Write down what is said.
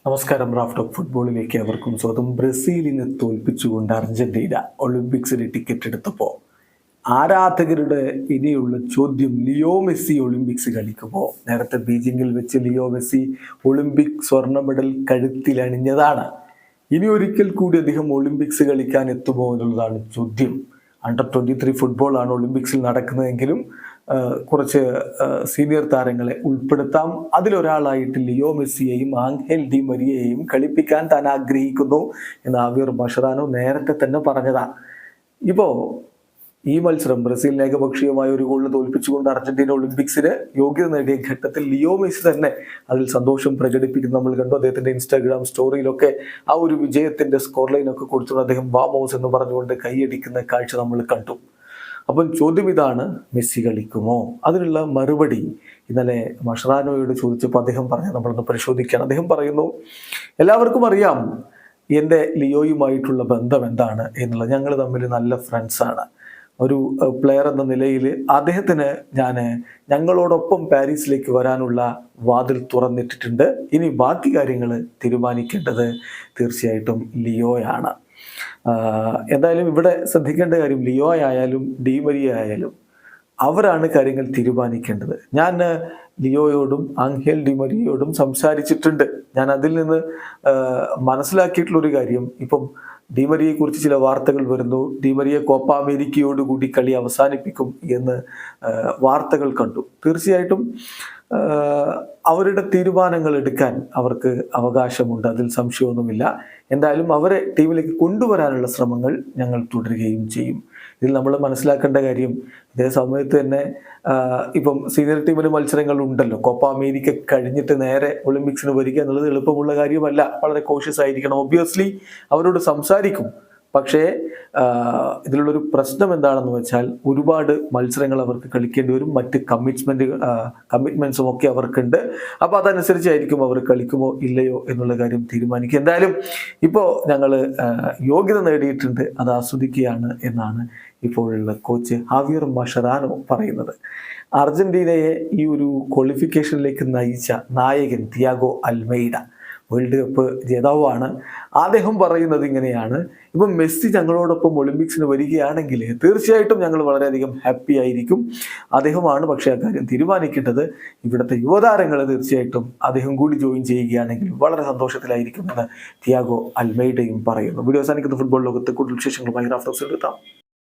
നമസ്കാരം. Raf talk ഫുട്ബോളിലേക്ക് അവർക്കും സ്വാഗതം. ബ്രസീലിനെ തോൽപ്പിച്ചുകൊണ്ട് അർജന്റീന ഒളിമ്പിക്സിന് ടിക്കറ്റ് എടുത്തപ്പോൾ ആരാധകരുടെ ഇനിയുള്ള ചോദ്യം, ലിയോ മെസ്സി ഒളിമ്പിക്സ് കളിക്കുമോ? നേരത്തെ ബീജിംഗിൽ വെച്ച് ലിയോ മെസ്സി ഒളിമ്പിക് സ്വർണ്ണ മെഡൽ കഴുത്തിലണിഞ്ഞതാണ്. ഇനി ഒരിക്കൽ കൂടി അദ്ദേഹം ഒളിമ്പിക്സ് കളിക്കാൻ എത്തുമോ എന്നുള്ളതാണ് ചോദ്യം. അണ്ടർ 23 ഫുട്ബോളാണ് ഒളിമ്പിക്സിൽ നടക്കുന്നതെങ്കിലും കുറച്ച് സീനിയർ താരങ്ങളെ ഉൾപ്പെടുത്താം. അതിലൊരാളായിട്ട് ലിയോ മെസ്സിയെയും ആംഗേൽ ഡി മരിയയെയും കളിപ്പിക്കാൻ താൻ ആഗ്രഹിക്കുന്നു എന്ന് ആവിയർ മഷറാനോ നേരത്തെ തന്നെ പറഞ്ഞതാണ്. ഇപ്പോൾ ഈ മത്സരം ബ്രസീലിനെ ഏകപക്ഷീയമായ ഒരു ഗോളിന് തോൽപ്പിച്ചുകൊണ്ട് അർജന്റീന ഒളിമ്പിക്സിന് യോഗ്യത നേടിയ ഘട്ടത്തിൽ ലിയോ മെസ്സി തന്നെ അതിൽ സന്തോഷം പ്രകടിപ്പിക്കുന്നത് നമ്മൾ കണ്ടു. അദ്ദേഹത്തിന്റെ ഇൻസ്റ്റാഗ്രാം സ്റ്റോറിയിലൊക്കെ ആ ഒരു വിജയത്തിന്റെ സ്കോർ ലൈനൊക്കെ കൊടുത്തുകൊണ്ട് അദ്ദേഹം വാമോസ് എന്ന് പറഞ്ഞുകൊണ്ട് കൈയടിക്കുന്ന കാഴ്ച നമ്മൾ കണ്ടു. അപ്പം ചോദ്യം ഇതാണ്, മെസ്സി കളിക്കുമോ? അതിനുള്ള മറുപടി ഇന്നലെ മഷറാനോയോട് ചോദിച്ചപ്പോൾ അദ്ദേഹം പറഞ്ഞ നമ്മളൊന്ന് പരിശോധിക്കുകയാണ്. അദ്ദേഹം പറയുന്നു, എല്ലാവർക്കും അറിയാം എൻ്റെ ലിയോയുമായിട്ടുള്ള ബന്ധം എന്താണ് എന്നുള്ളത്. ഞങ്ങൾ തമ്മിൽ നല്ല ഫ്രണ്ട്സാണ്. ഒരു പ്ലെയർ എന്ന നിലയിൽ അദ്ദേഹത്തിന് ഞങ്ങളോടൊപ്പം പാരീസിലേക്ക് വരാനുള്ള വാതിൽ തുറന്നിട്ടിട്ടുണ്ട്. ഇനി ബാക്കി കാര്യങ്ങൾ തീരുമാനിക്കേണ്ടത് തീർച്ചയായിട്ടും ലിയോയാണ്. എന്തായാലും ഇവിടെ ശ്രദ്ധിക്കേണ്ട കാര്യം, ലിയോ ആയാലും ഡി മരിയ ആയാലും അവരാണ് കാര്യങ്ങൾ തീരുമാനിക്കേണ്ടത്. ഞാൻ ലിയോയോടും ആംഗേൽ ഡി മരിയയോടും സംസാരിച്ചിട്ടുണ്ട്. ഞാൻ അതിൽ നിന്ന് മനസ്സിലാക്കിയിട്ടുള്ളൊരു കാര്യം, ഇപ്പം ഡി മരിയയെക്കുറിച്ച് ചില വാർത്തകൾ വരുന്നു. ഡി മരിയ കോപ്പ അമേരിക്കയോടുകൂടി കളി അവസാനിപ്പിക്കും എന്ന് വാർത്തകൾ കണ്ടു. തീർച്ചയായിട്ടും അവരുടെ തീരുമാനങ്ങൾ എടുക്കാൻ അവർക്ക് അവകാശമുണ്ട്, അതിൽ സംശയമൊന്നുമില്ല. എന്തായാലും അവരെ ടീമിലേക്ക് കൊണ്ടുവരാനുള്ള ശ്രമങ്ങൾ ഞങ്ങൾ തുടരുകയും ചെയ്യും. ഇതിൽ നമ്മൾ മനസ്സിലാക്കേണ്ട കാര്യം, ഇതേ സമയത്ത് തന്നെ ഇപ്പം സീനിയർ ടീമിന് മത്സരങ്ങൾ ഉണ്ടല്ലോ. കോപ്പ അമേരിക്ക കഴിഞ്ഞിട്ട് നേരെ ഒളിമ്പിക്സിന് വരിക എന്നുള്ളത് എളുപ്പമുള്ള കാര്യമല്ല. വളരെ കോഷ്യസ് ആയിരിക്കണം. ഒബ്വിയസ്ലി അവരോട് സംസാരിക്കും. പക്ഷേ ഇതിലുള്ളൊരു പ്രശ്നം എന്താണെന്ന് വെച്ചാൽ, ഒരുപാട് മത്സരങ്ങൾ അവർക്ക് കളിക്കേണ്ടി വരും. മറ്റ് കമ്മിറ്റ്മെന്റ്സും ഒക്കെ അവർക്കുണ്ട്. അപ്പോൾ അതനുസരിച്ചായിരിക്കും അവർ കളിക്കുമോ ഇല്ലയോ എന്നുള്ള കാര്യം തീരുമാനിക്കുക. എന്തായാലും ഇപ്പോൾ ഞങ്ങൾ യോഗ്യത നേടിയിട്ടുണ്ട്, അത് ആസ്വദിക്കുകയാണ് എന്നാണ് ഇപ്പോഴുള്ള കോച്ച് ആവിയർ മഷറാനോ പറയുന്നത്. അർജന്റീനയെ ഈ ഒരു ക്വാളിഫിക്കേഷനിലേക്ക് നയിച്ച നായകൻ തിയാഗോ അൽമൈഡ വേൾഡ് കപ്പ് ജേതാവാണ്. അദ്ദേഹം പറയുന്നത് ഇങ്ങനെയാണ്, ഇപ്പം മെസ്സി ഞങ്ങളോടൊപ്പം ഒളിമ്പിക്സിന് വരികയാണെങ്കിൽ തീർച്ചയായിട്ടും ഞങ്ങൾ വളരെയധികം ഹാപ്പി ആയിരിക്കും. അദ്ദേഹമാണ് പക്ഷേ ആ കാര്യം തീരുമാനിക്കേണ്ടത്. ഇവിടുത്തെ യുവതാരങ്ങൾ തീർച്ചയായിട്ടും അദ്ദേഹം കൂടി ജോയിൻ ചെയ്യുകയാണെങ്കിൽ വളരെ സന്തോഷത്തിലായിരിക്കും എന്ന് തിയാഗോ അൽമൈഡയും പറയുന്നു. വീഡിയോ അവസാനിക്കുന്ന ഫുട്ബോൾ ലോകത്ത് കൂടുതൽ വിശേഷങ്ങളുമായി റാഫ് ടോക്സിൽ എത്താം.